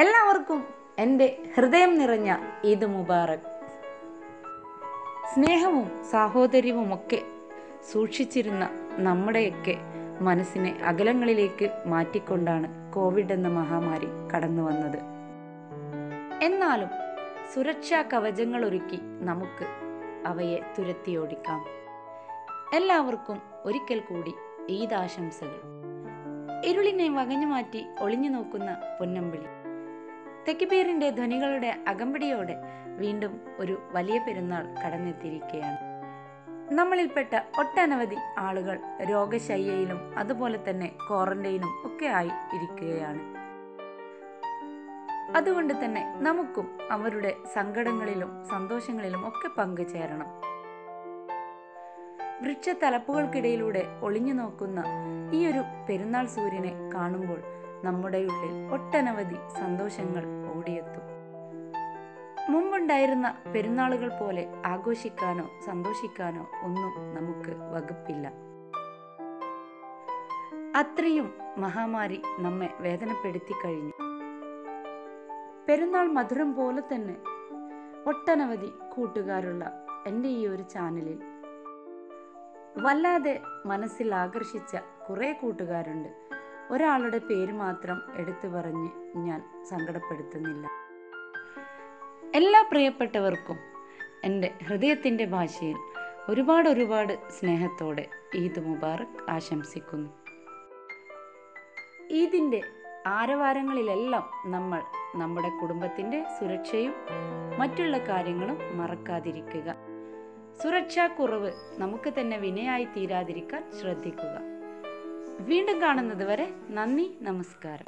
എല്ലാവർക്കും എൻ്റെ ഹൃദയം നിറഞ്ഞ ഈദ് മുബാറക്. സ്നേഹവും സാഹോദര്യവുമൊക്കെ സൂക്ഷിച്ചിരുന്ന നമ്മുടെയൊക്കെ മനസ്സിനെ അകലങ്ങളിലേക്ക് മാറ്റിക്കൊണ്ടാണ് കോവിഡ് എന്ന മഹാമാരി കടന്നു വന്നത്. എന്നാലും സുരക്ഷാ കവചങ്ങളൊരുക്കി നമുക്ക് അവയെ തുരത്തിയോടിക്കാം. എല്ലാവർക്കും ഒരിക്കൽ കൂടി ഈദ് ആശംസകൾ. ഇരുളിനെ വകഞ്ഞു മാറ്റി ഒളിഞ്ഞു നോക്കുന്ന പൊന്നമ്പിളി. തെക്കുപേരിൻ്റെ ധ്വനികളുടെ അകമ്പടിയോടെ വീണ്ടും ഒരു വലിയ പെരുന്നാൾ കടന്നെത്തിയിരിക്കുകയാണ്. നമ്മളിൽപ്പെട്ട ഒട്ടനവധി ആളുകൾ രോഗശയ്യയിലും അതുപോലെ തന്നെ ക്വാറന്റൈനും ഒക്കെ ആയി ഇരിക്കുകയാണ്. അതുകൊണ്ട് തന്നെ നമുക്കും അവരുടെ സങ്കടങ്ങളിലും സന്തോഷങ്ങളിലും ഒക്കെ പങ്കുചേരണം. വൃക്ഷത്തലപ്പുകൾക്കിടയിലൂടെ ഒളിഞ്ഞു നോക്കുന്ന ഈ ഒരു പെരുന്നാൾ സൂര്യനെ കാണുമ്പോൾ നമ്മുടെ ഉള്ളിൽ ഒട്ടനവധി സന്തോഷങ്ങൾ ഓടിയെത്തും. മുമ്പുണ്ടായിരുന്ന പെരുന്നാളുകൾ പോലെ ആഘോഷിക്കാനോ സന്തോഷിക്കാനോ ഒന്നും നമുക്ക് വകുപ്പില്ല. അത്രയും മഹാമാരി നമ്മെ വേദനപ്പെടുത്തി കഴിഞ്ഞു. പെരുന്നാൾ മധുരം പോലെ തന്നെ ഒട്ടനവധി കൂട്ടുകാരുള്ള എൻ്റെ ഈ ഒരു ചാനലിൽ വല്ലാതെ മനസ്സിൽ ആകർഷിച്ച കുറേ കൂട്ടുകാരുണ്ട്. ഒരാളുടെ പേര് മാത്രം എടുത്തു പറഞ്ഞ് ഞാൻ സങ്കടപ്പെടുത്തുന്നില്ല. എല്ലാ പ്രിയപ്പെട്ടവർക്കും എൻ്റെ ഹൃദയത്തിൻ്റെ ഭാഷയിൽ ഒരുപാട് സ്നേഹത്തോടെ ഈദ് മുബാറക് ആശംസിക്കുന്നു. ഈദിൻ്റെ ആരവാരങ്ങളിലെല്ലാം നമ്മൾ നമ്മുടെ കുടുംബത്തിൻ്റെ സുരക്ഷയും മറ്റുള്ള കാര്യങ്ങളും മറക്കാതിരിക്കുക. സുരക്ഷാക്കുറവ് നമുക്ക് തന്നെ വിനയായി തീരാതിരിക്കാൻ ശ്രദ്ധിക്കുക. വീണ്ടും കാണുന്നത് വരെ നന്ദി, നമസ്കാരം.